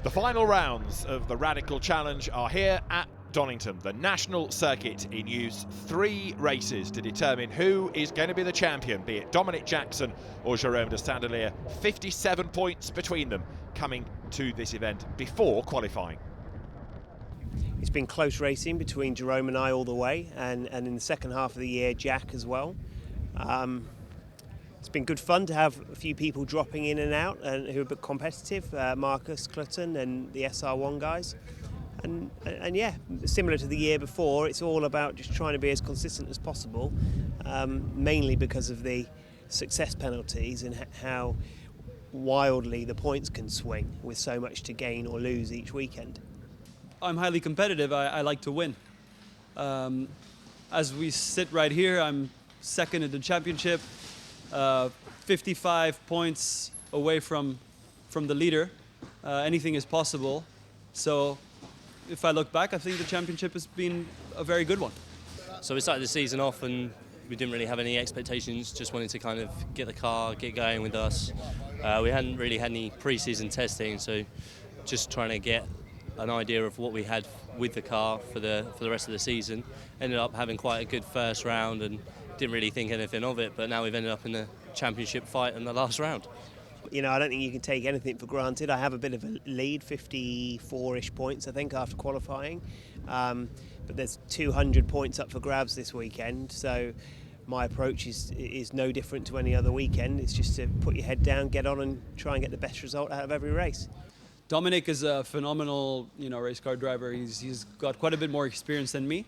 The final rounds of the Radical Challenge are here at Donington, the national circuit in use. 3 races to determine who is going to be the champion, be it Dominic Jackson or Jerome de Sandelier. 57 points between them coming to this event before qualifying. It's been close racing between Jerome and I all the way, and in the second half of the year, Jack as well. It's been good fun to have a few people dropping in and out and who are a bit competitive, Marcus Clutton and the SR1 guys. And yeah, similar to the year before, it's all about just trying to be as consistent as possible, mainly because of the success penalties and how wildly the points can swing with so much to gain or lose each weekend. I'm highly competitive. I like to win. As we sit right here, I'm second in the championship, 55 points away from the leader. Anything is possible. So if I look back, I think the championship has been a very good one. So we started the season off and we didn't really have any expectations, just wanted to kind of get the car, get going with us. We hadn't really had any pre-season testing, so just trying to get an idea of what we had with the car for the rest of the season. Ended up having quite a good first round and didn't really think anything of it, but now we've ended up in the championship fight in the last round. You know, I don't think you can take anything for granted. I have a bit of a lead, 54-ish points, I think, after qualifying. But there's 200 points up for grabs this weekend, so my approach is no different to any other weekend. It's just to put your head down, get on and try and get the best result out of every race. Dominic is a phenomenal, race car driver. He's got quite a bit more experience than me.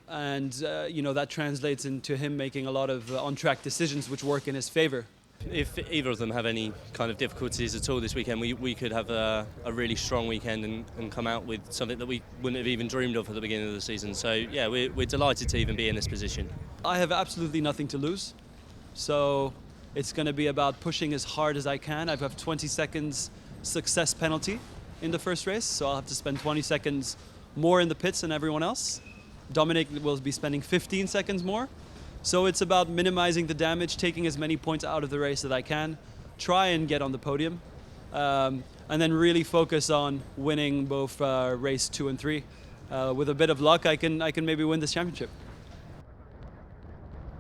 That translates into him making a lot of on-track decisions which work in his favor. If either of them have any kind of difficulties at all this weekend, we could have a really strong weekend and come out with something that we wouldn't have even dreamed of at the beginning of the season. So yeah, we're delighted to even be in this position. I have absolutely nothing to lose, so it's going to be about pushing as hard as I can. I have 20 seconds success penalty in the first race, so I'll have to spend 20 seconds more in the pits than everyone else. Dominic will be spending 15 seconds more. So it's about minimizing the damage, taking as many points out of the race that I can, try and get on the podium, and then really focus on winning both race 2 and 3. With a bit of luck, I can maybe win this championship.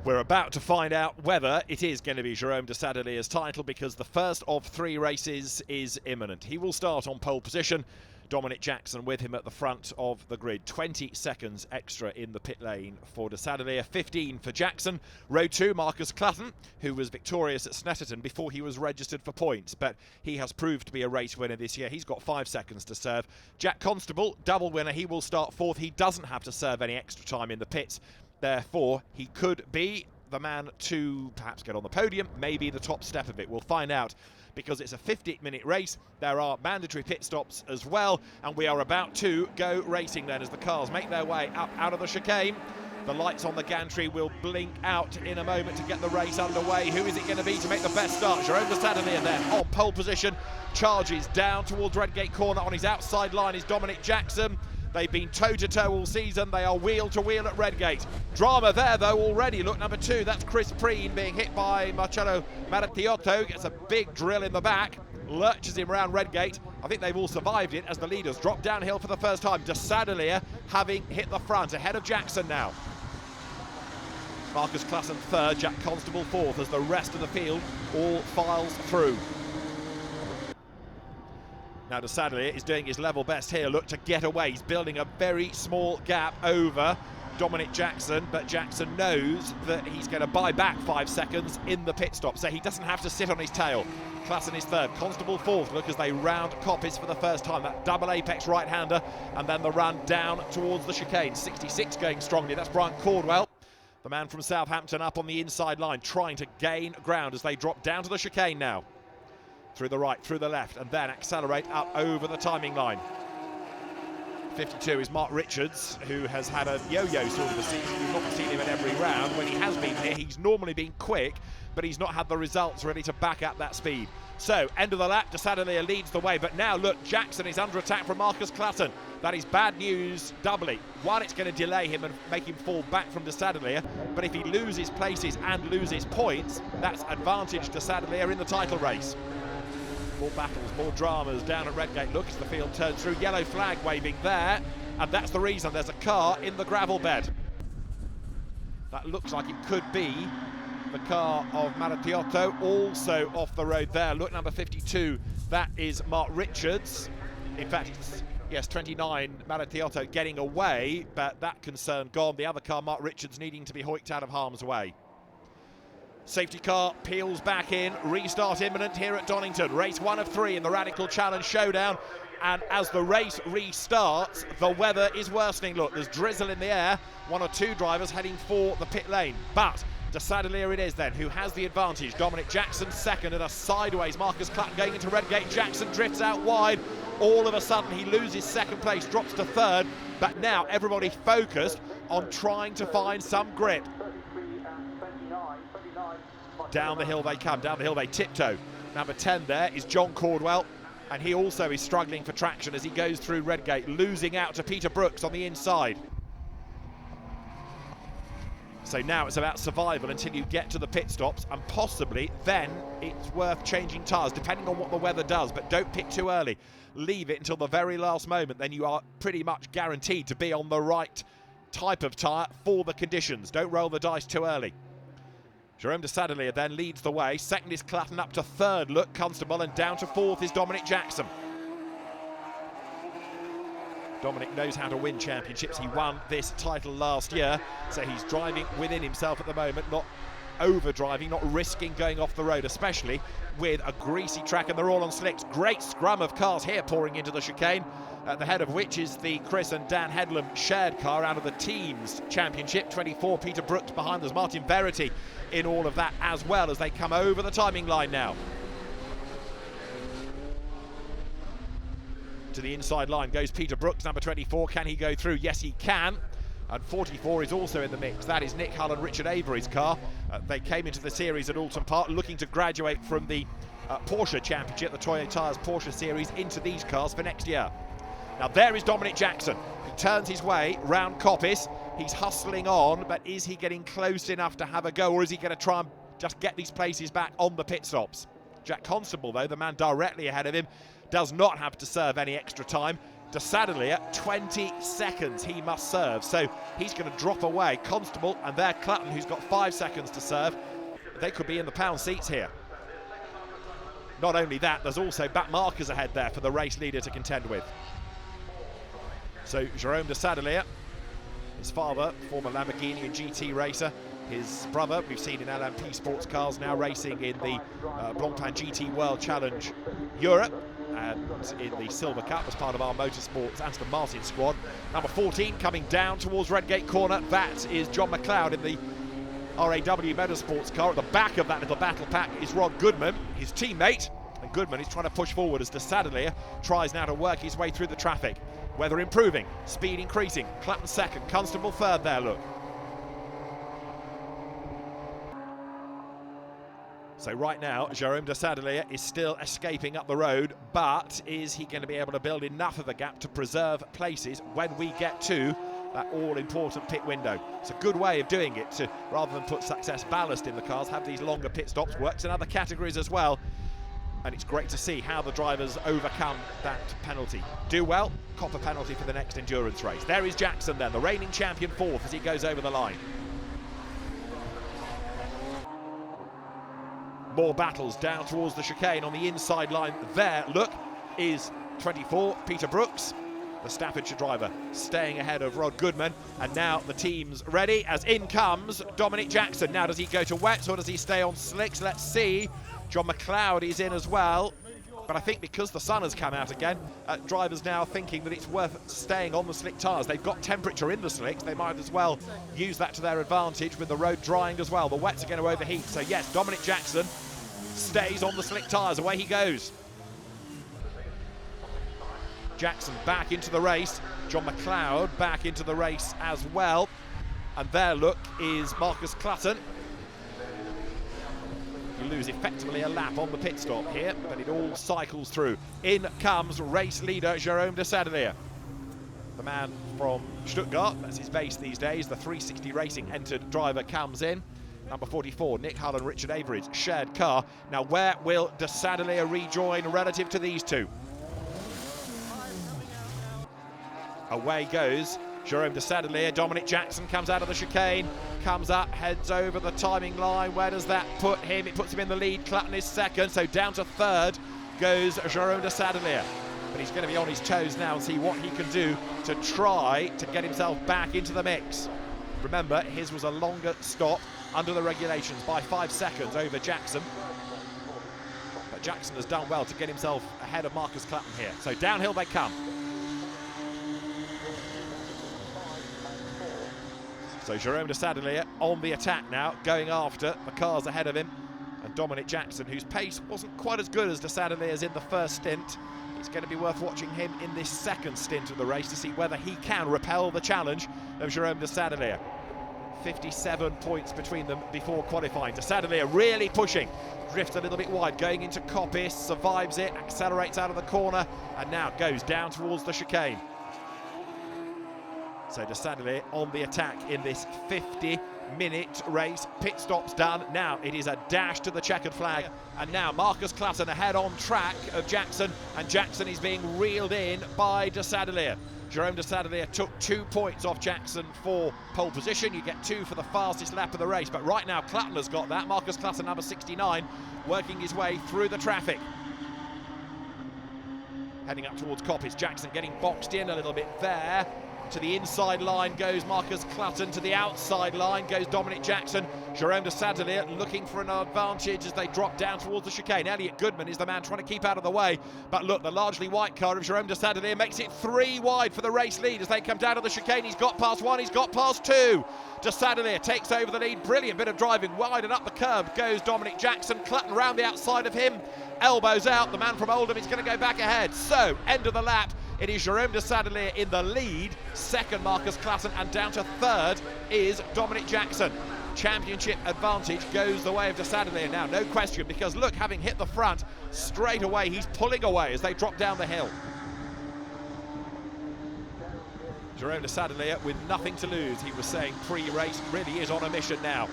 We're about to find out whether it is going to be Jerome de Sadelier's title, because the first of 3 races is imminent. He will start on pole position. Dominic Jackson with him at the front of the grid. 20 seconds extra in the pit lane for de Sandelier, 15 for Jackson. Row 2, Marcus Clutton, who was victorious at Snetterton before he was registered for points, but he has proved to be a race winner this year. He's got 5 seconds to serve. Jack Constable, double winner, he will start 4th. He doesn't have to serve any extra time in the pits. Therefore, he could be the man to perhaps get on the podium, maybe the top step of it. We'll find out, because it's a 50-minute race. There are mandatory pit stops as well, and we are about to go racing then as the cars make their way up out of the chicane. The lights on the gantry will blink out in a moment to get the race underway. Who is it going to be to make the best start? Jerome de Sandelier then on pole position, charges down towards Redgate Corner. On his outside line is Dominic Jackson. They've been toe-to-toe all season. They are wheel-to-wheel at Redgate. Drama there, though, already. Look, number 2, that's Chris Preen being hit by Marcello Marattiotto. Gets a big drill in the back. Lurches him around Redgate. I think they've all survived it as the leaders drop downhill for the first time. De Sandelier having hit the front, ahead of Jackson now. Marcus Clutton 3rd, Jack Constable 4th, as the rest of the field all files through. Now de Sandelier is doing his level best here. Look to get away. He's building a very small gap over Dominic Jackson, but Jackson knows that he's going to buy back 5 seconds in the pit stop, so he doesn't have to sit on his tail. Clutton is 3rd, Constable 4th. Look as they round Coppice for the first time. That double apex right-hander, and then the run down towards the chicane. 66 going strongly. That's Brian Caldwell, the man from Southampton, up on the inside line, trying to gain ground as they drop down to the chicane now. Through the right, through the left, and then accelerate up over the timing line. 52 is Mark Richards, who has had a yo-yo sort of a season. You've not seen him in every round. When he has been here, he's normally been quick, but he's not had the results ready to back up that speed. So, end of the lap, de Sandelier leads the way, but now look, Jackson is under attack from Marcus Clutton. That is bad news doubly. One, it's going to delay him and make him fall back from de Sandelier, but if he loses places and loses points, that's advantage de Sandelier in the title race. More battles, more dramas down at Redgate. Look as the field turns through. Yellow flag waving there, and that's the reason there's a car in the gravel bed. That looks like it could be the car of Maratiotto, also off the road there. Look, number 52, that is Mark Richards. In fact, it's, yes, 29, Maratiotto getting away, but that concern gone. The other car, Mark Richards, needing to be hoiked out of harm's way. Safety car peels back in, restart imminent here at Donington. Race 1 of 3 in the Radical Challenge Showdown. And as the race restarts, the weather is worsening. Look, there's drizzle in the air. 1 or 2 drivers heading for the pit lane. But de Sadelier it is then, who has the advantage. Dominic Jackson second and a sideways. Marcus Clutton going into Redgate. Jackson drifts out wide. All of a sudden he loses second place, drops to third. But now everybody focused on trying to find some grip. Down the hill they come, down the hill they tiptoe. Number 10 there is John Caldwell, and he also is struggling for traction as he goes through Redgate, losing out to Peter Brooks on the inside. So now it's about survival until you get to the pit stops, and possibly then it's worth changing tyres, depending on what the weather does, but don't pit too early. Leave it until the very last moment, then you are pretty much guaranteed to be on the right type of tyre for the conditions. Don't roll the dice too early. Jerome de Sadelier then leads the way. Second is Clutton, up to third. Look, Constable, and down to fourth is Dominic Jackson. Dominic knows how to win championships. He won this title last year, so he's driving within himself at the moment, not over-driving, not risking going off the road, especially with a greasy track, and they're all on slicks. Great scrum of cars here pouring into the chicane, at the head of which is the Chris and Dan Headlam shared car out of the teams championship. 24, Peter Brooks behind. There's Martin Verity in all of that as well as they come over the timing line now. To the inside line goes Peter Brooks, number 24. Can he go through? Yes, he can. And 44 is also in the mix. That is Nick Hull and Richard Avery's car. They came into the series at Alton Park looking to graduate from the Porsche Championship, the Toyo Tyres Porsche Series, into these cars for next year. Now there is Dominic Jackson. He turns his way round Coppice. He's hustling on, but is he getting close enough to have a go, or is he going to try and just get these places back on the pit stops? Jack Constable, though, the man directly ahead of him, does not have to serve any extra time. De Sadelier, 20 seconds he must serve, so he's going to drop away. Constable and there Clutton, who's got 5 seconds to serve. They could be in the pound seats here. Not only that, there's also back markers ahead there for the race leader to contend with. So Jerome de Sadelier, his father, former Lamborghini and GT racer. His brother, we've seen in LMP sports cars, now racing in the Blancpain GT World Challenge Europe and in the Silver Cup as part of our Motorsports Aston Martin squad. Number 14 coming down towards Redgate Corner. That is John McLeod in the RAW Motorsports car. At the back of that little battle pack is Rod Goodman, his teammate. And Goodman is trying to push forward as de Sadelier tries now to work his way through the traffic. Weather improving, speed increasing. Clutton second, Constable third there, look. So right now, Jerome de Sadelier is still escaping up the road, but is he going to be able to build enough of a gap to preserve places when we get to that all-important pit window? It's a good way of doing it, to rather than put success ballast in the cars, have these longer pit stops. Works in other categories as well. And it's great to see how the drivers overcome that penalty. Do well, cop a penalty for the next endurance race. There is Jackson then, the reigning champion, fourth as he goes over the line. More battles down towards the chicane on the inside line. There, look, is 24, Peter Brooks, the Staffordshire driver, staying ahead of Rod Goodman. And now the team's ready as in comes Dominic Jackson. Now does he go to wets or does he stay on slicks? Let's see. John McLeod is in as well, but I think because the sun has come out again, drivers now thinking that it's worth staying on the slick tyres. They've got temperature in the slicks, they might as well use that to their advantage with the road drying as well. The wets are going to overheat, so yes, Dominic Jackson stays on the slick tyres. Away he goes. Jackson back into the race, John McLeod back into the race as well, and there, look, is Marcus Clutton. You lose effectively a lap on the pit stop here, but it all cycles through. In comes race leader Jerome de Sadelier. The man from Stuttgart, that's his base these days, the 360 Racing entered driver comes in. number 44, Nick Hull and Richard Avery's shared car. Now where will de Sadeleer rejoin relative to these two? Away goes Jerome de Sadeleer. Dominic Jackson comes out of the chicane, comes up, heads over the timing line. Where does that put him? It puts him in the lead. Clutton is second, so down to third goes Jerome de Sadeleer. But he's going to be on his toes now and see what he can do to try to get himself back into the mix. Remember, his was a longer stop under the regulations by 5 seconds over Jackson. But Jackson has done well to get himself ahead of Marcus Clutton here. So downhill they come. So Jerome de Sadeleer on the attack now, going after the cars ahead of him. And Dominic Jackson, whose pace wasn't quite as good as de Sadeleer's in the first stint. It's going to be worth watching him in this second stint of the race to see whether he can repel the challenge of Jerome de Sadeleer. 57 points between them before qualifying. De Sadeleer really pushing, drifts a little bit wide, going into Coppice, survives it, accelerates out of the corner, and now goes down towards the chicane. So de Sadeleer on the attack in this 50-minute race. Pit stop's done. Now it is a dash to the checkered flag. And now Marcus Clutton ahead on track of Jackson. And Jackson is being reeled in by de Sadeleer. Jerome de Sadeleer took 2 points off Jackson for pole position. You get 2 for the fastest lap of the race. But right now Clutton has got that. Marcus Clutton, number 69, working his way through the traffic. Heading up towards Coppice. Jackson getting boxed in a little bit there. To the inside line goes Marcus Clutton, to the outside line goes Dominic Jackson. Jerome de Sadeleer looking for an advantage as they drop down towards the chicane. Elliot Goodman is the man trying to keep out of the way. But look, the largely white car of Jerome de Sadeleer makes it 3 wide for the race lead as they come down to the chicane. He's got past 1, he's got past 2. De Sadeleer takes over the lead. Brilliant bit of driving. Wide and up the curb goes Dominic Jackson. Clutton round the outside of him. Elbows out. The man from Oldham is going to go back ahead. So, end of the lap. It is Jerome de Sadeleer in the lead, second Marcus Clutton, and down to third is Dominic Jackson. Championship advantage goes the way of de Sadeleer now, no question, because look, having hit the front straight away, he's pulling away as they drop down the hill. Jerome de Sadeleer with nothing to lose, he was saying pre-race, really is on a mission now.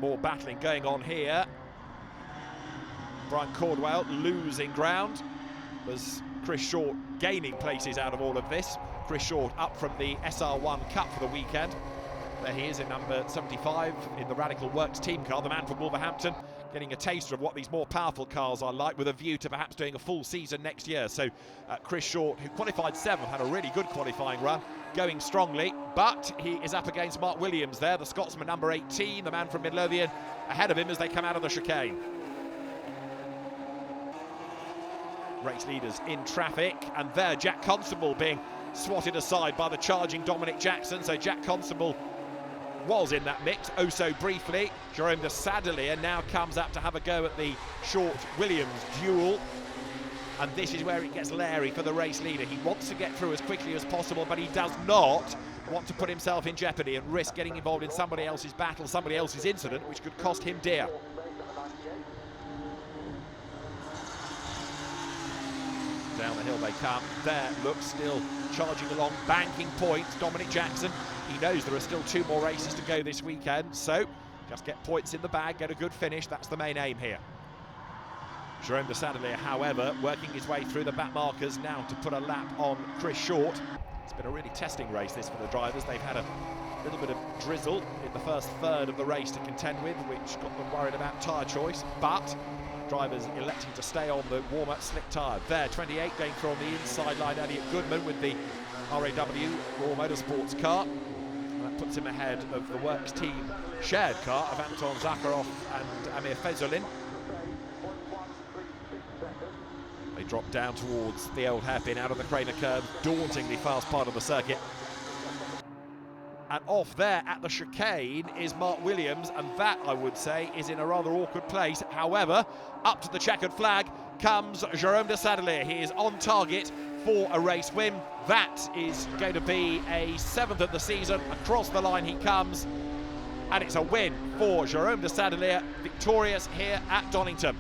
More battling going on here. Brian Cordwell losing ground. Was Chris Short gaining places out of all of this. Chris Short up from the SR1 Cup for the weekend. There he is in number 75 in the Radical Works team car, the man from Wolverhampton, getting a taster of what these more powerful cars are like with a view to perhaps doing a full season next year. So Chris Short, who qualified 7th, had a really good qualifying run, going strongly, but he is up against Mark Williams there, the Scotsman number 18, the man from Midlothian, ahead of him as they come out of the chicane. Race leaders in traffic, and there Jack Constable being swatted aside by the charging Dominic Jackson. So Jack Constable was in that mix oh so briefly. Jerome de Sadeleer now comes up to have a go at the Short-Williams duel, and this is where it gets leery for the race leader. He wants to get through as quickly as possible, but he does not want to put himself in jeopardy and risk getting involved in somebody else's battle, somebody else's incident, which could cost him dear. Down the hill they come. There, look, still charging along, banking points. Dominic Jackson, he knows there are still 2 more races to go this weekend, so just get points in the bag, get a good finish, that's the main aim here. Jerome de Sadeleer, however, working his way through the back markers now to put a lap on Chris Short. It's been a really testing race, this, for the drivers. They've had a little bit of drizzle in the first third of the race to contend with, which got them worried about tyre choice, but drivers electing to stay on the warmer slick tyre. There, 28 going through on the inside line, Elliot Goodman with the RAW Raw Motorsports car. And that puts him ahead of the Works team shared car of Anton Zakharov and Amir Fezulin. They drop down towards the old hairpin out of the Craner curve, dauntingly fast part of the circuit. And off there at the chicane is Mark Williams, and that, I would say, is in a rather awkward place. However, up to the checkered flag comes Jerome de Sadeleer. He is on target for a race win. That is going to be a 7th of the season. Across the line he comes, and it's a win for Jerome de Sadeleer, victorious here at Donington.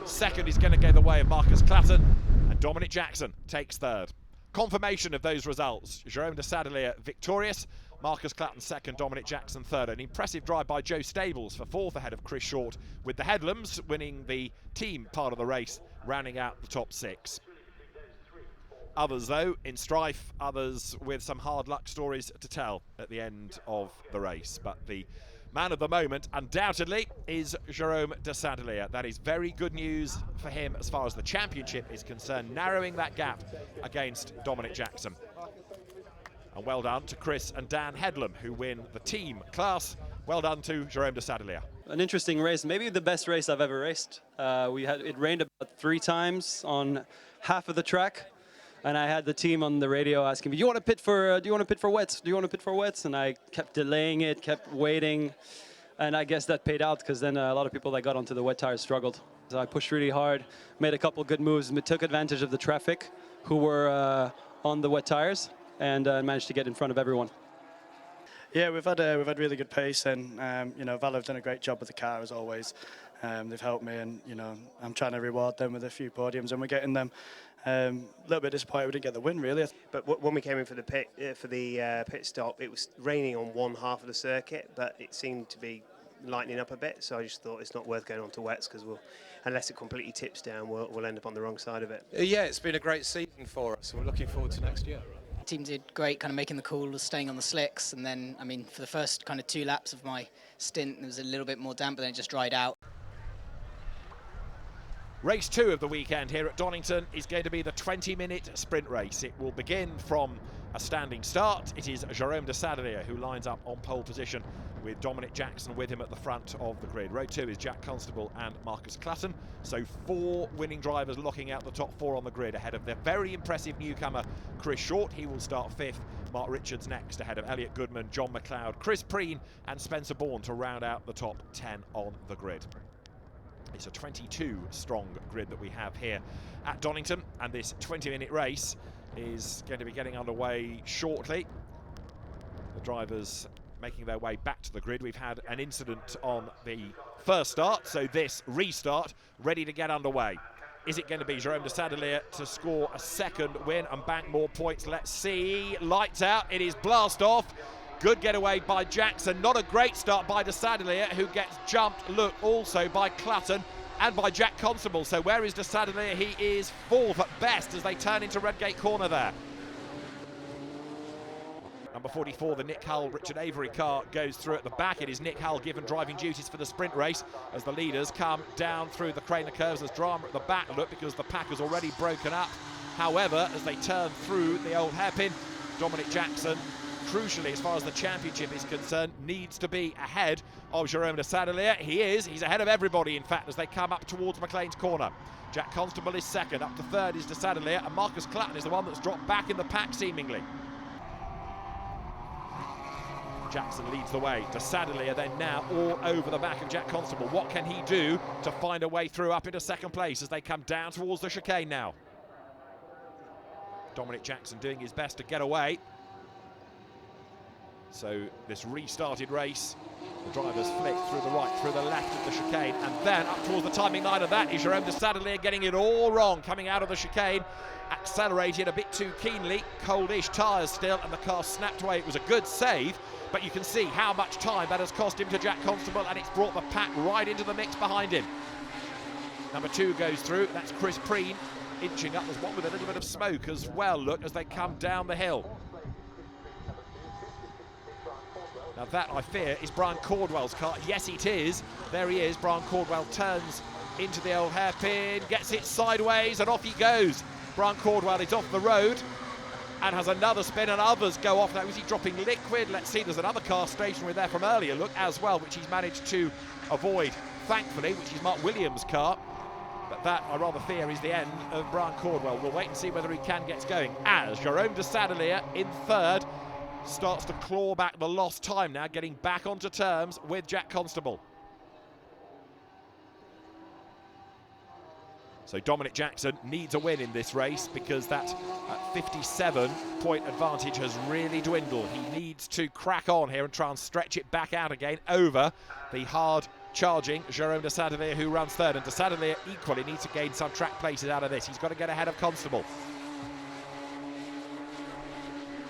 Second is going to go the way of Marcus Clutton, and Dominic Jackson takes third. Confirmation of those results. Jerome de Sadeleer victorious, Marcus Clatton second, Dominic Jackson third. An impressive drive by Joe Stables for fourth ahead of Chris Short, with the Headlams winning the team part of the race, rounding out the top 6. Others, though, in strife, others with some hard luck stories to tell at the end of the race. But the man of the moment, undoubtedly, is Jerome de Sadelier. That is very good news for him as far as the championship is concerned, narrowing that gap against Dominic Jackson. And well done to Chris and Dan Headlam, who win the team class. Well done to Jerome de Sadelier. An interesting race, maybe the best race I've ever raced. It rained about 3 times on half of the track. And I had the team on the radio asking me, "Do you want to pit for wets? Do you want to pit for wets?" And I kept delaying it, kept waiting, and I guess that paid out because then a lot of people that got onto the wet tires struggled. So I pushed really hard, made a couple good moves, took advantage of the traffic who were on the wet tires, and managed to get in front of everyone. Yeah, we've had really good pace, and you know, Valo have done a great job with the car as always. They've helped me, and you know, I'm trying to reward them with a few podiums, and we're getting them. A little bit disappointed we didn't get the win, really. But when we came in for the pit stop, it was raining on one half of the circuit, but it seemed to be lightening up a bit. So I just thought it's not worth going on to wets because unless it completely tips down, we'll end up on the wrong side of it. Yeah, it's been a great season for us. We're looking forward to next year. The team did great, kind of making the call, staying on the slicks, and then, I mean, for the first kind of 2 laps of my stint, there was a little bit more damp, but then it just dried out. Race 2 of the weekend here at Donington is going to be the 20-minute sprint race. It will begin from a standing start. It is Jerome de Sadelier who lines up on pole position with Dominic Jackson with him at the front of the grid. Row 2 is Jack Constable and Marcus Clatton. So 4 winning drivers locking out the top 4 on the grid ahead of their very impressive newcomer Chris Short. He will start 5th. Mark Richards next ahead of Elliot Goodman, John McLeod, Chris Preen and Spencer Bourne to round out the top 10 on the grid. It's a 22-strong grid that we have here at Donington, and this 20-minute race is going to be getting underway shortly. The drivers making their way back to the grid. We've had an incident on the first start, so this restart ready to get underway. Is it going to be Jerome de Sadelier to score a second win and bank more points? Let's see. Lights out. It is blast off. Good getaway by Jackson. Not a great start by de Sadelier, who gets jumped, look, also by Clatton and by Jack Constable. So where is de Sadelier? He is 4th at best as they turn into Redgate Corner there. Number 44, the Nick Hull, Richard Avery car goes through at the back. It is Nick Hull given driving duties for the sprint race as the leaders come down through the Craner curves. There's drama at the back, look, because the pack has already broken up. However, as they turn through the old hairpin, Dominic Jackson, crucially, as far as the championship is concerned, needs to be ahead of Jerome de Sadelier. He is. He's ahead of everybody, in fact, as they come up towards McLean's corner. Jack Constable is second. Up to third is de Sadelier, and Marcus Clatton is the one that's dropped back in the pack, seemingly. Jackson leads the way. De Sadelier then now all over the back of Jack Constable. What can he do to find a way through up into second place as they come down towards the chicane now? Dominic Jackson doing his best to get away. So this restarted race, the drivers flick through the right, through the left of the chicane, and then up towards the timing line of that is Jerome de Sadelier getting it all wrong, coming out of the chicane, accelerated a bit too keenly, coldish tyres still, and the car snapped away. It was a good save, but you can see how much time that has cost him to Jack Constable, and it's brought the pack right into the mix behind him. Number 2 goes through, that's Chris Preen, inching up. There's one with a little bit of smoke as well, look, as they come down the hill. Now that, I fear, is Brian Cordwell's car. Yes, it is. There he is. Brian Cordwell turns into the old hairpin, gets it sideways, and off he goes. Brian Cordwell is off the road and has another spin, and others go off. Now, is he dropping liquid? Let's see. There's another car stationary there from earlier, look, as well, which he's managed to avoid, thankfully, which is Mark Williams' car. But that, I rather fear, is the end of Brian Cordwell. We'll wait and see whether he can get going. As Jerome de Sadelier in third starts to claw back the lost time now, getting back onto terms with Jack Constable. So Dominic Jackson needs a win in this race because that 57-point advantage has really dwindled. He needs to crack on here and try and stretch it back out again over the hard-charging Jerome de Sadelier, who runs third. And de Sadelier equally needs to gain some track places out of this. He's got to get ahead of Constable.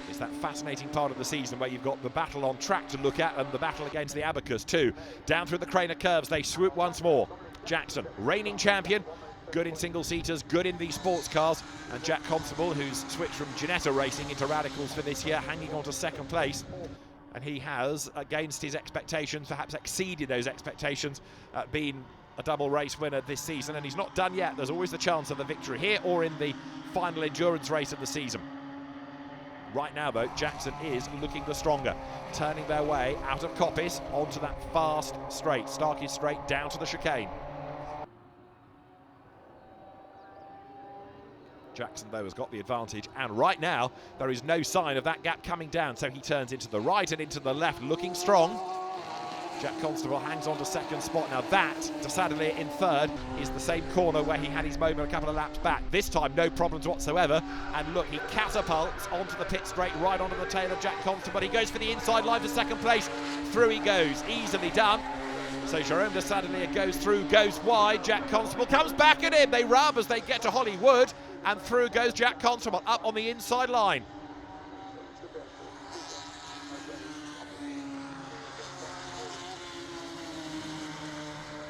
This that fascinating part of the season where you've got the battle on track to look at and the battle against the abacus too. Down through the Craner curves, they swoop once more. Jackson, reigning champion, good in single-seaters, good in these sports cars, and Jack Constable, who's switched from Ginetta Racing into Radicals for this year, hanging on to second place. And he has, against his expectations, perhaps exceeded those expectations, been a double race winner this season, and he's not done yet. There's always the chance of a victory here or in the final endurance race of the season. Right now, though, Jackson is looking the stronger, turning their way out of Coppice onto that fast straight, Starkey straight, down to the chicane. Jackson, though, has got the advantage, and right now there is no sign of that gap coming down, so he turns into the right and into the left, looking strong. Jack Constable hangs on to second spot. Now that, decidedly in third, is the same corner where he had his moment a couple of laps back. This time, no problems whatsoever. And look, he catapults onto the pit straight, right onto the tail of Jack Constable. He goes for the inside line for second place. Through he goes, easily done. So Jerome de Sadelier goes through, goes wide. Jack Constable comes back at him. They rub as they get to Hollywood. And through goes Jack Constable, up on the inside line.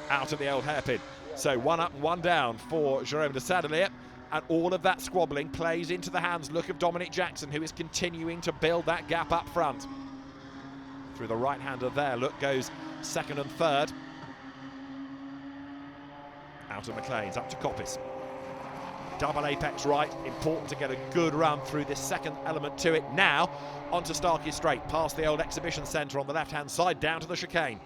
Out of the old hairpin. So one up and one down for Jerome de Sadelier, and all of that squabbling plays into the hands, look, of Dominic Jackson, who is continuing to build that gap up front. Through the right-hander there, look, goes second and third. Out of McLean's, up to Coppice. Double apex right, important to get a good run through this second element to it. Now, onto Starkey Straight, past the old exhibition centre on the left-hand side, down to the chicane.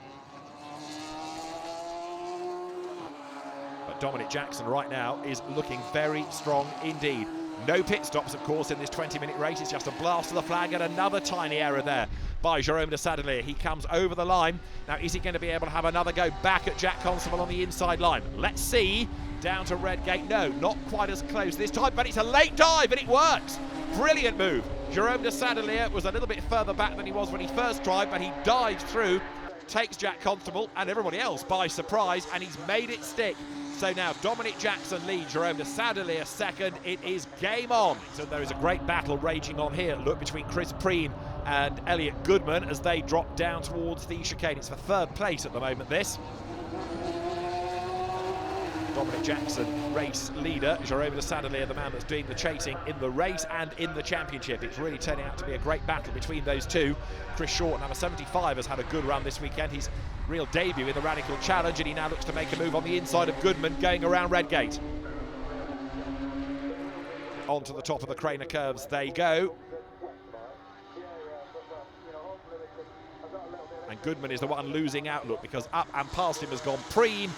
Dominic Jackson right now is looking very strong indeed. No pit stops, of course, in this 20-minute race. It's just a blast to the flag and another tiny error there by Jerome de Sadelier. He comes over the line. Now, is he going to be able to have another go back at Jack Constable on the inside line? Let's see. Down to Redgate. No, not quite as close this time, but it's a late dive and it works. Brilliant move. Jerome de Sadelier was a little bit further back than he was when he first tried, but he dives through, takes Jack Constable and everybody else by surprise, and he's made it stick. So now Dominic Jackson leads, Jerome de Sadelier second. It is game on. So there is a great battle raging on here. Look, between Chris Preen and Elliot Goodman as they drop down towards the chicane. It's for third place at the moment, this. Dominic Jackson, race leader. Jerome de Sadelier, the man that's doing the chasing in the race and in the championship. It's really turning out to be a great battle between those two. Chris Short, number 75, has had a good run this weekend. His real debut in the Radical Challenge, and he now looks to make a move on the inside of Goodman, going around Redgate. Onto the top of the Craner curves they go. And Goodman is the one losing outlook, because up and past him has gone Preen.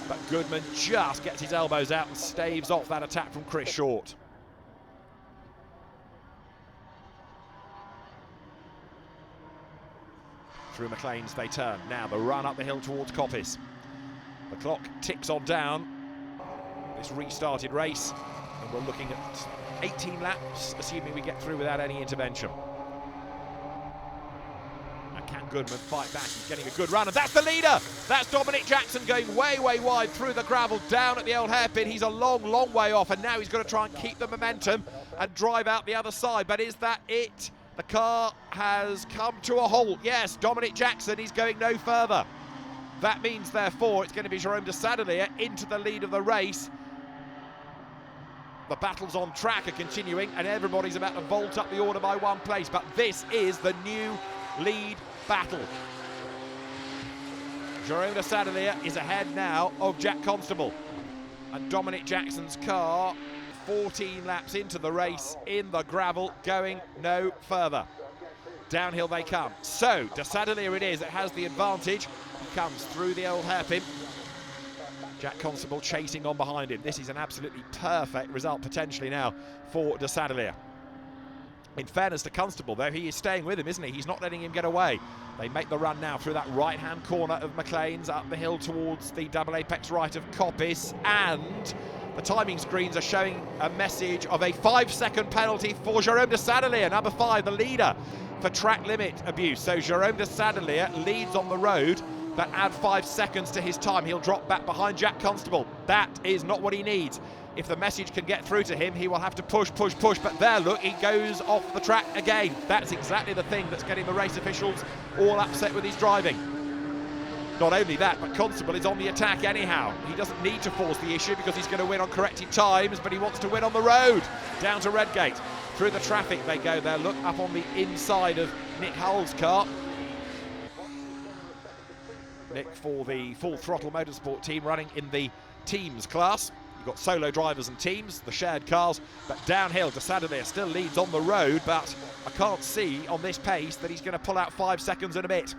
But Goodman just gets his elbows out and staves off that attack from Chris Short. Through McLean's they turn. Now the run up the hill towards Coppice. The clock ticks on down this restarted race, and we're looking at 18 laps, assuming we get through without any intervention. Can Goodman fight back? He's getting a good run, and that's the leader. That's Dominic Jackson going way, way wide through the gravel, down at the old hairpin. He's a long, long way off, and now he's got to try and keep the momentum and drive out the other side. But is that it? The car has come to a halt. Yes, Dominic Jackson is going no further. That means, therefore, it's going to be Jerome de Sadelier into the lead of the race. The battles on track are continuing, and everybody's about to vault up the order by one place. But this is the new lead battle. Jerome de Sadelier is ahead now of Jack Constable, and Dominic Jackson's car 14 laps into the race in the gravel, going no further. Downhill they come. So de Sadelier it is that has the advantage. He comes through the old hairpin. Jack Constable chasing on behind him. This is an absolutely perfect result potentially now for de Sadelier. In fairness to Constable, though, he is staying with him, isn't he? He's not letting him get away. They make the run now through that right-hand corner of McLean's, up the hill towards the double apex right of Coppice, and the timing screens are showing a message of a 5-second penalty for Jerome de Sadelier, number 5, the leader, for track limit abuse. So Jerome de Sadelier leads on the road, but add 5 seconds to his time. He'll drop back behind Jack Constable. That is not what he needs. if the message can get through to him, he will have to push. But there, look, he goes off the track again. That's exactly the thing that's getting the race officials all upset with his driving. Not only that, but Constable is on the attack anyhow. He doesn't need to force the issue because he's going to win on corrected times, but he wants to win on the road. Down to Redgate. Through the traffic they go there. Look up on the inside of Nick Hull's car. Nick for the Full Throttle Motorsport team running in the teams class. You've got solo drivers and teams, the shared cars, but downhill de Sadeleer still leads on the road, but I can't see on this pace that he's going to pull out 5 seconds in a bit.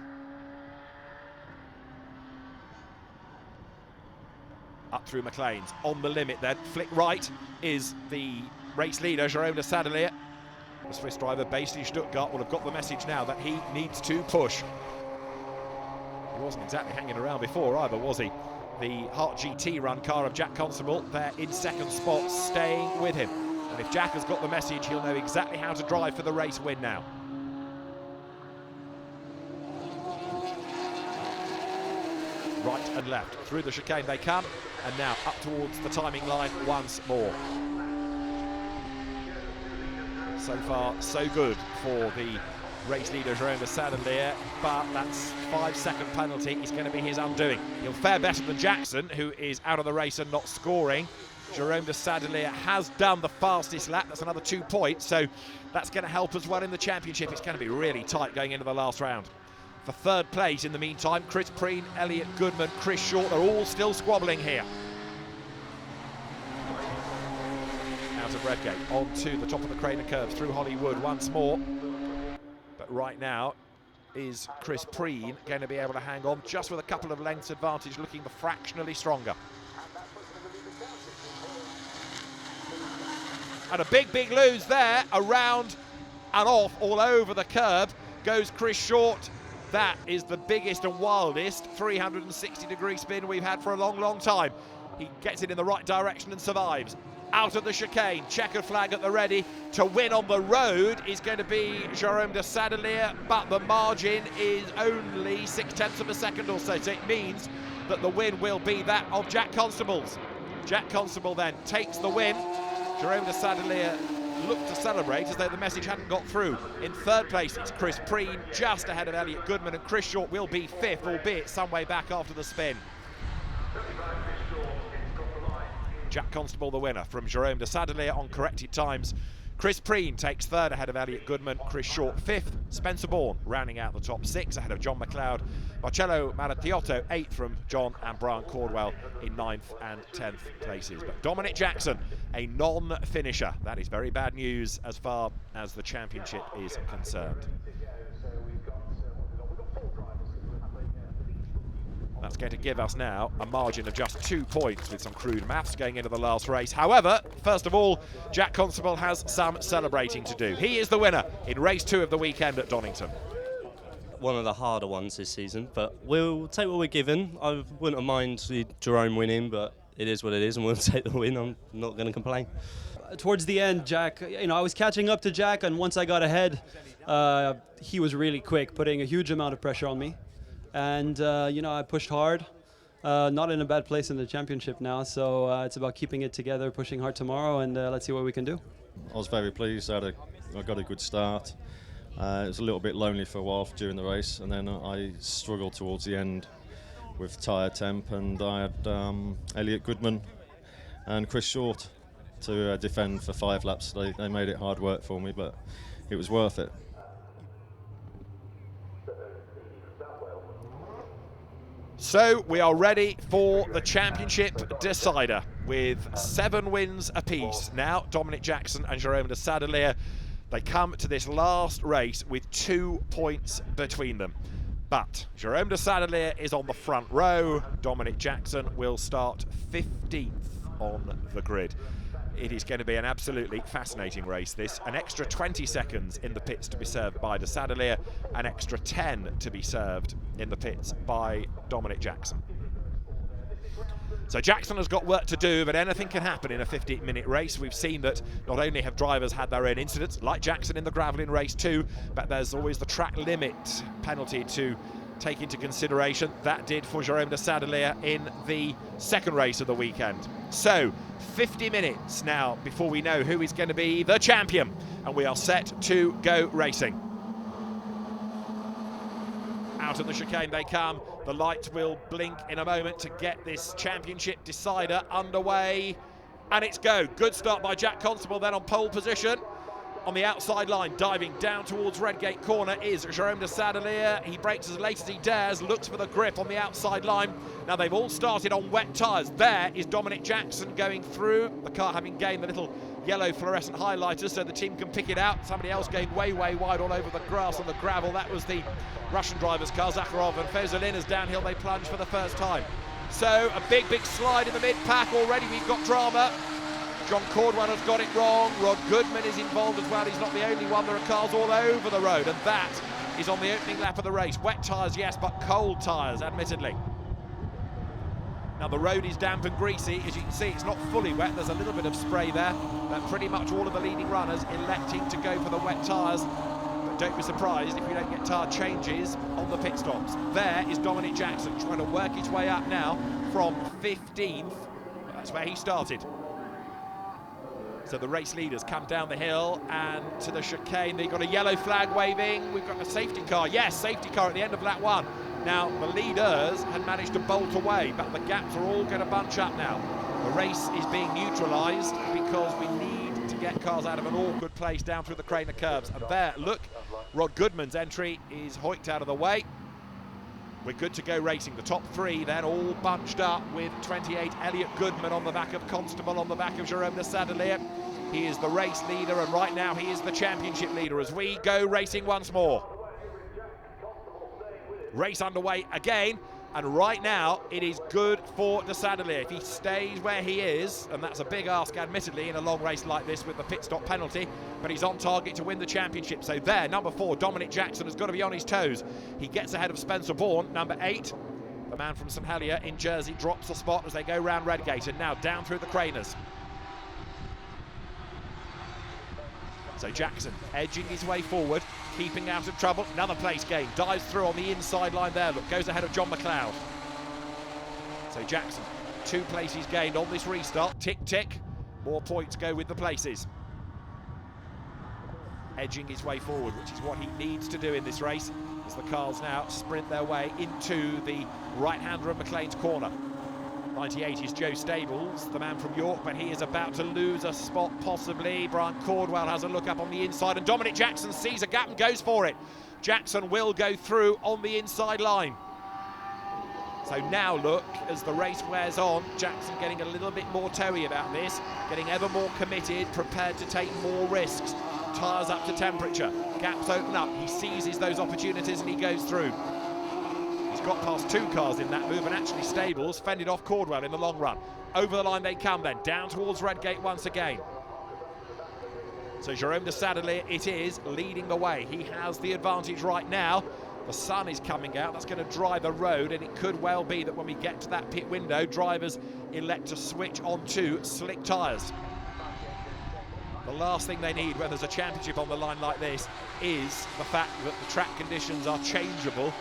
Up through McLean's, on the limit then, flick right is the race leader, Jerome de Sadeleer. The Swiss driver based in Stuttgart will have got the message now that he needs to push. He wasn't exactly hanging around before either, was he? The Hart GT run car of Jack Constable there in second spot, staying with him. And if Jack has got the message, he'll know exactly how to drive for the race win now. Right and left, through the chicane they come, and now up towards the timing line once more. So far, so good for the race leader, Jerome de Sadeleer, but that's 5-second penalty is going to be his undoing. He'll fare better than Jackson, who is out of the race and not scoring. Jerome de Sadeleer has done the fastest lap, that's another 2 points, so that's going to help as well in the championship. It's going to be really tight going into the last round. For third place in the meantime, Chris Preen, Elliot Goodman, Chris Short are all still squabbling here. Out of Redgate, on to the top of the Craner curves, through Hollywood once more. But right now, is Chris Preen going to be able to hang on just with a couple of lengths advantage, looking fractionally stronger. And a big lose there, around and off all over the curb goes Chris Short. That is the biggest and wildest 360-degree spin we've had for a long time. He gets it in the right direction and survives. Out of the chicane, checkered flag at the ready. To win on the road is going to be Jerome de Sadeleer, but the margin is only 0.6 of a second or so. So it means that the win will be that of Jack Constable's. Jack Constable then takes the win. Jerome de Sadeleer looked to celebrate as though the message hadn't got through. In third place, it's Chris Preen, just ahead of Elliot Goodman, and Chris Short will be fifth, albeit some way back after the spin. Jack Constable the winner from Jerome de Sadeleer on corrected times. Chris Preen takes third ahead of Elliot Goodman, Chris Short fifth, Spencer Bourne rounding out the top 6 ahead of John McLeod, Marcello Marattiotto 8th from John and Brian Cordwell in 9th and 10th places. But Dominic Jackson, a non-finisher. That is very bad news as far as the championship is concerned. That's going to give us now a margin of just 2 points with some crude maths going into the last race. However, first of all, Jack Constable has some celebrating to do. He is the winner in race 2 of the weekend at Donington. One of the harder ones this season, but we'll take what we're given. I wouldn't mind Jerome winning, but it is what it is, and we'll take the win. I'm not going to complain. Towards the end, Jack, I was catching up to Jack, and once I got ahead, he was really quick, putting a huge amount of pressure on me. And, I pushed hard, not in a bad place in the championship now, so it's about keeping it together, pushing hard tomorrow, and let's see what we can do. I was very pleased. I got a good start. It was a little bit lonely for a while during the race, and then I struggled towards the end with tyre temp, and I had Elliot Goodman and Chris Short to defend for 5 laps. They made it hard work for me, but it was worth it. So we are ready for the championship decider with 7 wins apiece. Now Dominic Jackson and Jerome de Sadeleer, they come to this last race with 2 points between them. But Jerome de Sadeleer is on the front row. Dominic Jackson will start 15th on the grid. It is going to be an absolutely fascinating race, this. An extra 20 seconds in the pits to be served by de Sadeleer, an extra 10 to be served in the pits by Dominic Jackson. So Jackson has got work to do, but anything can happen in a 15-minute race. We've seen that not only have drivers had their own incidents, like Jackson in the gravel in race 2, but there's always the track limit penalty to take into consideration. That did for Jérôme de Sadelier in the second race of the weekend. So 50 minutes now before we know who is going to be the champion, and we are set to go racing. Out of the chicane they come. The light will blink in a moment to get this championship decider underway, and it's go. Good start by Jack Constable then on pole position. On the outside line, diving down towards Redgate corner is Jérôme de Sadelier. He brakes as late as he dares, looks for the grip on the outside line. Now they've all started on wet tyres. There is Dominic Jackson going through, the car having gained the little yellow fluorescent highlighters so the team can pick it out. Somebody else going way wide all over the grass and the gravel. That was the Russian driver's car, Zakharov, and Fezulin as downhill they plunge for the first time. So a big slide in the mid-pack already. We've got drama. John Cordwell has got it wrong. Rod Goodman is involved as well. He's not the only one. There are cars all over the road, and that is on the opening lap of the race. Wet tyres, yes, but cold tyres, admittedly. Now the road is damp and greasy. As you can see, it's not fully wet. There's a little bit of spray there, but pretty much all of the leading runners electing to go for the wet tyres. But don't be surprised if we don't get tyre changes on the pit stops. There is Dominic Jackson trying to work his way up now from 15th. That's where he started. So the race leaders come down the hill and to the chicane. They've got a yellow flag waving. We've got a safety car. Yes, safety car at the end of lap 1. Now, the leaders had managed to bolt away, but the gaps are all going to bunch up now. The race is being neutralised because we need to get cars out of an awkward place down through the Craner curves. And there, look, Rod Goodman's entry is hoiked out of the way. We're good to go racing. The top 3 then all bunched up with 28 Elliot Goodman on the back of Constable, on the back of Jérôme de Sadelier. He is the race leader, and right now he is the championship leader as we go racing once more. Race underway again, and right now it is good for de Sadelier. If he stays where he is, and that's a big ask admittedly in a long race like this with the pit stop penalty, but he's on target to win the championship. So there, number 4, Dominic Jackson, has got to be on his toes. He gets ahead of Spencer Bourne. Number 8, the man from St Helier in Jersey, drops a spot as they go round Redgate, and now down through the Craners. So Jackson edging his way forward, keeping out of trouble. Another place gain, dives through on the inside line there. Look, goes ahead of John McLeod. So Jackson, 2 places gained on this restart. Tick, tick. More points go with the places. Edging his way forward, which is what he needs to do in this race, as the cars now sprint their way into the right-hander of McLean's corner. 98 is Joe Stables, the man from York, but he is about to lose a spot possibly. Brian Cordwell has a look up on the inside, and Dominic Jackson sees a gap and goes for it. Jackson will go through on the inside line. So now look, as the race wears on, Jackson getting a little bit more toey about this, getting ever more committed, prepared to take more risks. Tyres up to temperature, gaps open up, he seizes those opportunities and he goes through. He's got past 2 cars in that move, and actually Stables fended off Cordwell in the long run. Over the line they come then, down towards Redgate once again. So Jérôme de Sadelier, it is, leading the way. He has the advantage right now. The sun is coming out, that's going to dry the road, and it could well be that when we get to that pit window, drivers elect to switch onto slick tyres. The last thing they need when there's a championship on the line like this is the fact that the track conditions are changeable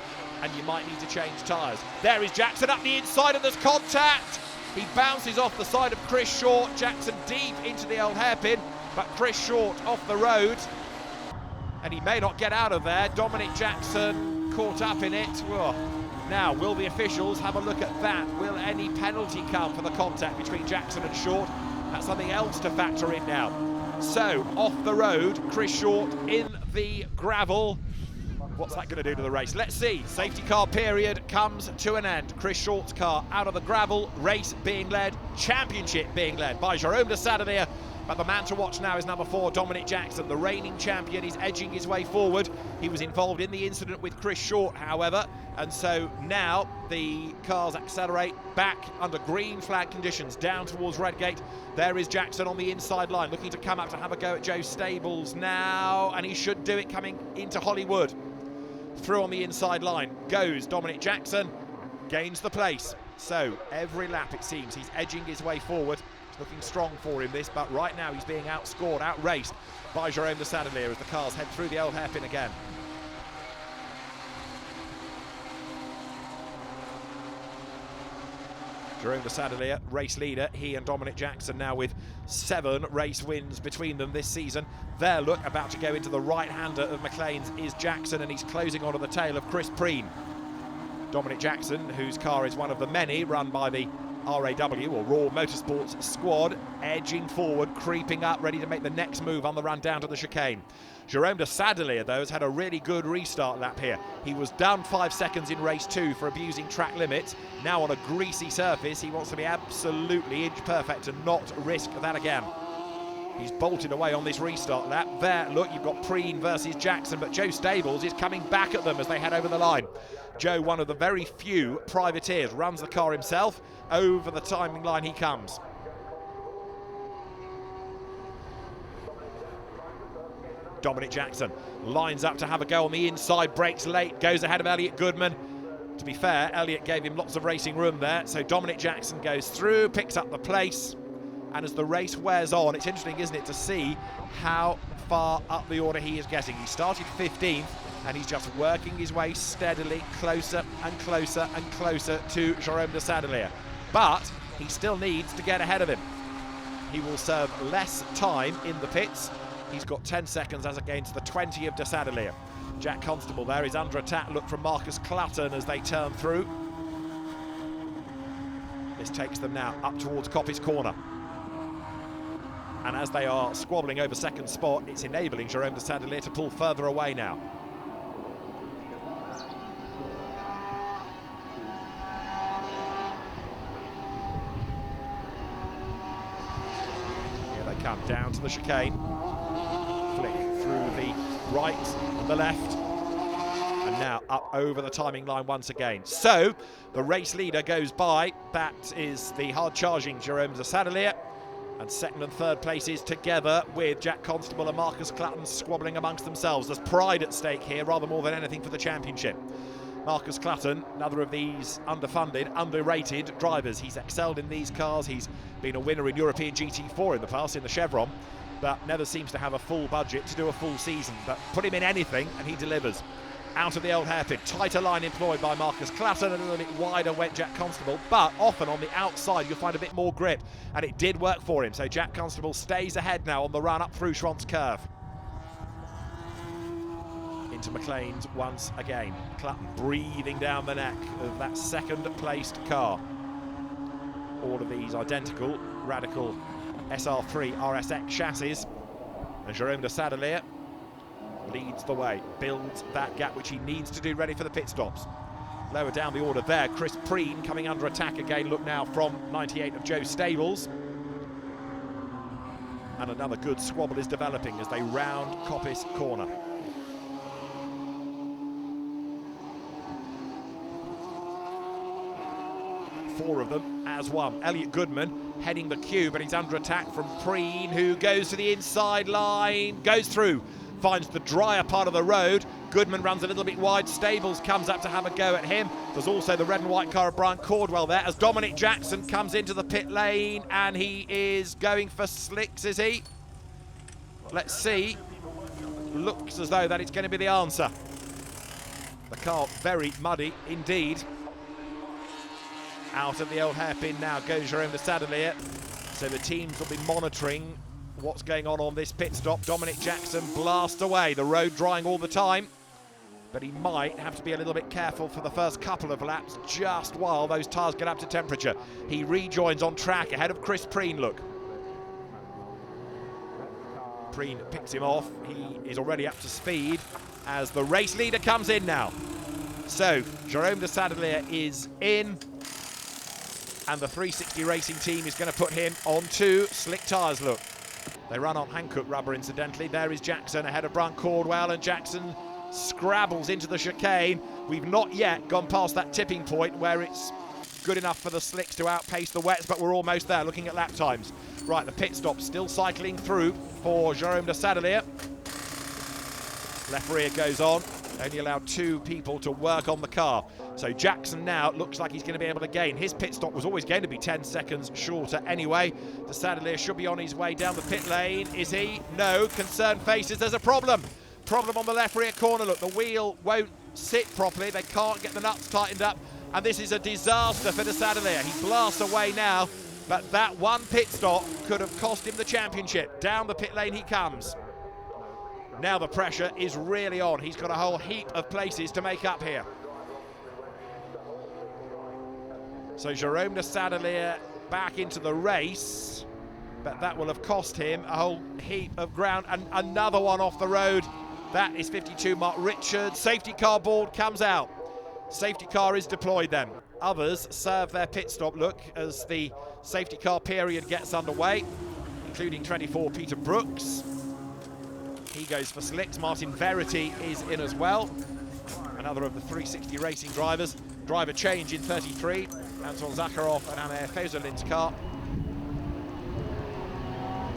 and you might need to change tyres. There is Jackson up the inside and there's contact. He bounces off the side of Chris Short. Jackson deep into the old hairpin, but Chris Short off the road. And he may not get out of there. Dominic Jackson caught up in it. Whoa. Now, will the officials have a look at that? Will any penalty come for the contact between Jackson and Short? That's something else to factor in now. So, off the road, Chris Short in the gravel. What's that going to do to the race? Let's see. Safety car period comes to an end. Chris Short's car out of the gravel, race being led, championship being led by Jérôme de Sadelier. But the man to watch now is number 4, Dominic Jackson. The reigning champion is edging his way forward. He was involved in the incident with Chris Short, however, and so now the cars accelerate back under green flag conditions down towards Redgate. There is Jackson on the inside line, looking to come up to have a go at Joe Stables now, and he should do it coming into Hollywood. Through on the inside line goes Dominic Jackson, gains the place. So every lap it seems he's edging his way forward. Looking strong for him this, but right now he's being outscored, outraced by Jérôme de Sadelier as the cars head through the old hairpin again. Jerome de Sadelier, race leader, he and Dominic Jackson now with 7 race wins between them this season. Their look about to go into the right-hander of McLean's is Jackson, and he's closing onto the tail of Chris Preen. Dominic Jackson, whose car is one of the many run by the RAW, or Raw Motorsports squad, edging forward, creeping up, ready to make the next move on the run down to the chicane. Jerome de Sadelier, though, has had a really good restart lap here. He was down 5 seconds in race 2 for abusing track limits. Now on a greasy surface, he wants to be absolutely inch perfect and not risk that again. He's bolted away on this restart lap. There, look, you've got Preen versus Jackson, but Joe Stables is coming back at them as they head over the line. Joe, one of the very few privateers, runs the car himself. Over the timing line he comes. Dominic Jackson lines up to have a go on the inside, breaks late, goes ahead of Elliot Goodman. To be fair, Elliot gave him lots of racing room there, so Dominic Jackson goes through, picks up the place, and as the race wears on, it's interesting, isn't it, to see how far up the order he is getting. He started 15th, and he's just working his way steadily closer and closer and closer to Jerome de Sadelier. But he still needs to get ahead of him. He will serve less time in the pits. He's got 10 seconds as against the 20 of de Sadelier. Jack Constable there is under attack. Look from Marcus Clutton as they turn through. This takes them now up towards Coppice Corner. And as they are squabbling over second spot, it's enabling Jerome de Sadelier to pull further away now. Here they come down to the chicane. Flick through the right and the left. And now up over the timing line once again. So the race leader goes by. That is the hard-charging Jerome de Sadelier. And second and third places together with Jack Constable and Marcus Clutton squabbling amongst themselves. There's pride at stake here, rather more than anything, for the championship. Marcus Clutton, another of these underfunded, underrated drivers. He's excelled in these cars. He's been a winner in European GT4 in the past, in the Chevron, but never seems to have a full budget to do a full season. But put him in anything and he delivers. Out of the old hairpin, tighter line employed by Marcus Clutton, and a little bit wider went Jack Constable, but often on the outside you'll find a bit more grip, and it did work for him. So Jack Constable stays ahead now on the run up through Schwant's Curve. Into McLean's once again. Clutton breathing down the neck of that second placed car. All of these identical, radical SR3 RSX chassis, and Jerome de Sadelier leads the way, builds that gap which he needs to do, ready for the pit stops. Lower down the order there, Chris Preen coming under attack again. Look now from 98 of Joe Stables. And another good squabble is developing as they round Coppice Corner. Four of them as one. Elliot Goodman heading the queue, but he's under attack from Preen, who goes to the inside line, goes through, finds the drier part of the road. Goodman runs a little bit wide. Stables comes up to have a go at him. There's also the red and white car of Brian Cordwell there as Dominic Jackson comes into the pit lane, and he is going for slicks, is he? Let's see. Looks as though that is going to be the answer. The car very muddy indeed. Out of the old hairpin now goes Jerome de Sadelier. So the teams will be monitoring what's going on this pit stop. Dominic Jackson blasts away, the road drying all the time, but he might have to be a little bit careful for the first couple of laps just while those tyres get up to temperature. He rejoins on track ahead of Chris Preen, look. Preen picks him off. He is already up to speed as the race leader comes in now. So Jerome de Sadelier is in, and the 360 Racing team is going to put him on 2 slick tyres, look. They run on Hankook rubber, incidentally. There is Jackson ahead of Brian Cordwell, and Jackson scrabbles into the chicane. We've not yet gone past that tipping point where it's good enough for the slicks to outpace the wets, but we're almost there, looking at lap times. Right, the pit stop still cycling through for Jerome de Sadelier. Left rear goes on. Only allowed 2 people to work on the car. So Jackson now looks like he's going to be able to gain. His pit stop was always going to be 10 seconds shorter anyway. De Sadelier should be on his way down the pit lane. Is he? No. Concerned faces. There's a problem. Problem on the left rear corner. Look, the wheel won't sit properly. They can't get the nuts tightened up. and this is a disaster for de Sadelier. He blasts away now, but that one pit stop could have cost him the championship. Down the pit lane he comes. Now the pressure is really on. He's got a whole heap of places to make up here. So Jerome de Sadelier back into the race, but that will have cost him a whole heap of ground. And another one off the road. That is 52 Mark Richards. Safety car board comes out. Safety car is deployed then. Others serve their pit stop look as the safety car period gets underway, including 24 Peter Brooks. He goes for slicks. Martin Verity is in as well. Another of the 360 racing drivers. Driver change in 33. Anton Zakharov and Amir Faizulin's car.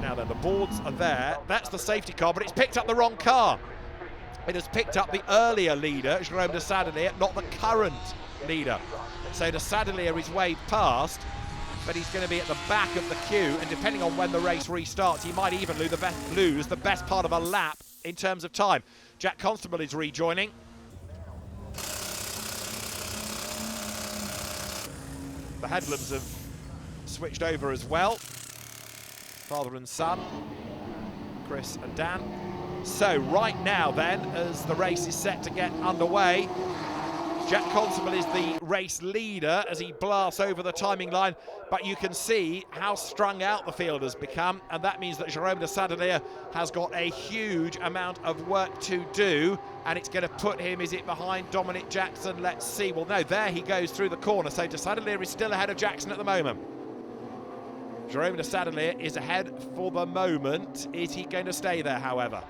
Now then, the boards are there. That's the safety car, but it's picked up the wrong car. It has picked up the earlier leader, Jerome de Sadelier, not the current leader. So de Sadelier is waved past, but he's going to be at the back of the queue, and depending on when the race restarts, he might even lose the best part of a lap in terms of time. Jack Constable is rejoining. The Headlams have switched over as well. Father and son, Chris and Dan. So right now then, as the race is set to get underway, Jack Constable is the race leader as he blasts over the timing line, but you can see how strung out the field has become, and that means that Jerome de Sadelier has got a huge amount of work to do, and it's going to put him, is it behind Dominic Jackson? Let's see. Well, no, there he goes through the corner, so de Sadelier is still ahead of Jackson at the moment. Jerome de Sadelier is ahead for the moment. Is he going to stay there, however?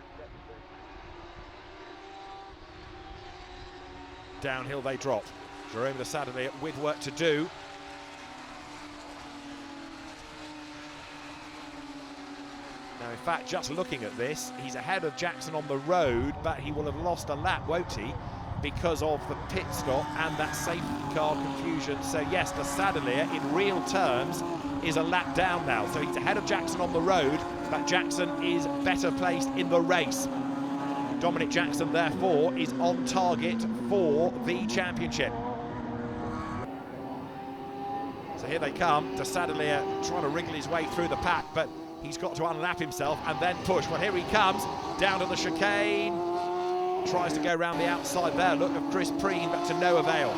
Downhill they drop. Jerome de Sadelier with work to do. Now, in fact, just looking at this, he's ahead of Jackson on the road, but he will have lost a lap, won't he? Because of the pit stop and that safety car confusion. So yes, de Sadelier, in real terms, is a lap down now. So he's ahead of Jackson on the road, but Jackson is better placed in the race. Dominic Jackson, therefore, is on target for the championship. So here they come. De Sadelier trying to wriggle his way through the pack, but he's got to unlap himself and then push. Well, here he comes, down to the chicane. Tries to go around the outside there. Look of Chris Preen, but to no avail.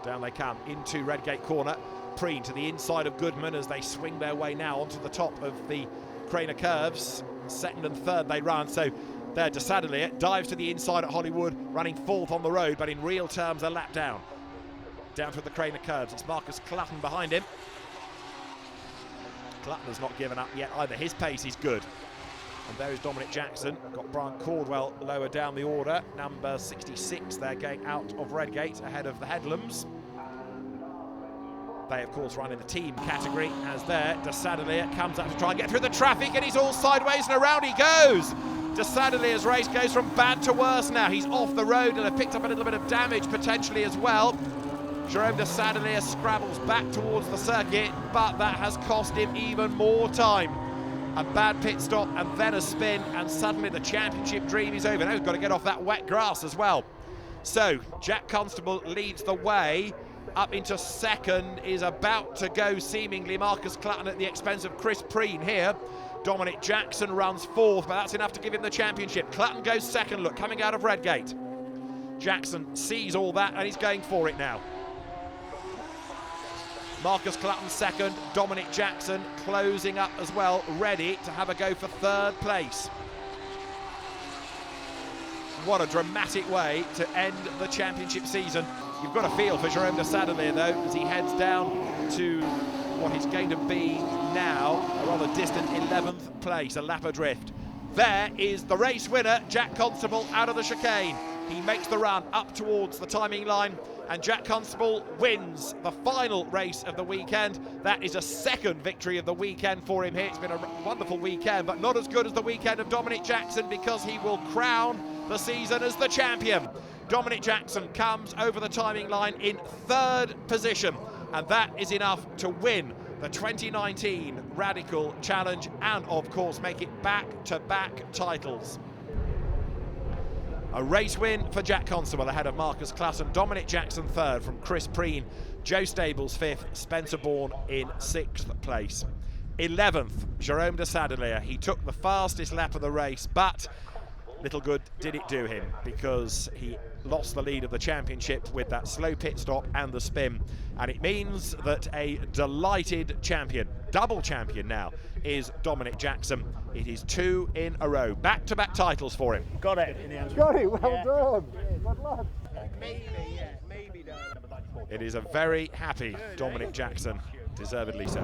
Down they come into Redgate corner. Preen to the inside of Goodman as they swing their way now onto the top of the Craner curves. Second and third they run. So there, de Sadelier dives to the inside at Hollywood, running fourth on the road, but in real terms a lap down. Down to the Craner curves. It's Marcus Clutton behind him. Clutton has not given up yet either. His pace is good. And there is Dominic Jackson. Got Brian Caldwell lower down the order. Number 66 there going out of Redgate ahead of the Headlams. They, of course, run in the team category as there. De Sadelier comes up to try and get through the traffic, and he's all sideways and around he goes. De Sadelier's race goes from bad to worse now. He's off the road and have picked up a little bit of damage potentially as well. Jerome de Sadelier scrabbles back towards the circuit, but that has cost him even more time. A bad pit stop and then a spin, and suddenly the championship dream is over. Now he's got to get off that wet grass as well. So Jack Constable leads the way. Up into second is about to go seemingly Marcus Clutton at the expense of Chris Preen here. Dominic Jackson runs fourth, but that's enough to give him the championship. Clutton goes second, look, coming out of Redgate. Jackson sees all that and he's going for it now. Marcus Clutton second, Dominic Jackson closing up as well, ready to have a go for third place. What a dramatic way to end the championship season. You've got a feel for Jerome de Sadelier though, as he heads down to what is going to be now a rather distant 11th place, a lap adrift. There is the race winner, Jack Constable, out of the chicane. He makes the run up towards the timing line, and Jack Constable wins the final race of the weekend. That is a second victory of the weekend for him here. It's been a wonderful weekend, but not as good as the weekend of Dominic Jackson, because he will crown the season as the champion. Dominic Jackson comes over the timing line in third position, and that is enough to win the 2019 Radical Challenge and, of course, make it back-to-back titles. A race win for Jack Constable ahead of Marcus Clutton, Dominic Jackson third from Chris Preen, Joe Stables fifth, Spencer Bourne in sixth place. 11th, Jerome de Sadelier. He took the fastest lap of the race, but little good did it do him because he lost the lead of the championship with that slow pit stop and the spin. And it means that a delighted champion, double champion now, is Dominic Jackson. It is 2 in a row. Back-to-back titles for him. Got it. Got it, well done. Good luck. Maybe no. It is a very happy Dominic Jackson, deservedly so.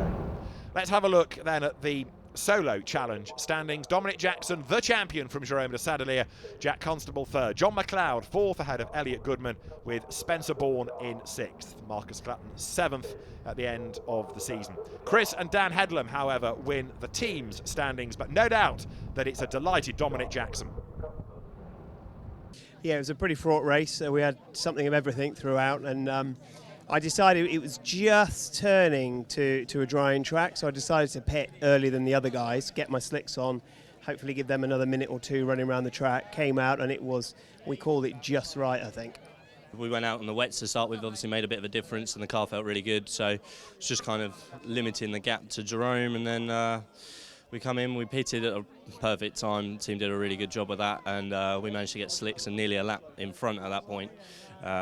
Let's have a look then at the solo challenge standings. Dominic Jackson, the champion from Jerome de Sadelier. Jack Constable third. John McLeod fourth ahead of Elliot Goodman with Spencer Bourne in sixth. Marcus Clutton seventh at the end of the season. Chris and Dan Headlam, however, win the team's standings, but no doubt that it's a delighted Dominic Jackson. Yeah, it was a pretty fraught race. We had something of everything throughout, and I decided it was just turning to a drying track, so I decided to pit earlier than the other guys, get my slicks on, hopefully give them another minute or two running around the track. Came out and it was, we called it just right, I think. We went out on the wets to start with, obviously made a bit of a difference and the car felt really good, so it's just kind of limiting the gap to Jerome, and then we come in, we pitted at a perfect time. The team did a really good job of that, and we managed to get slicks and nearly a lap in front at that point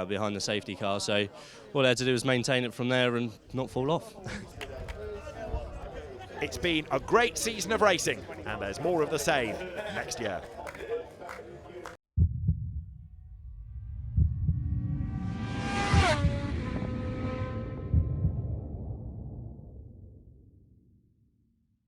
behind the safety car. So all I had to do was maintain it from there and not fall off. It's been a great season of racing, and there's more of the same next year.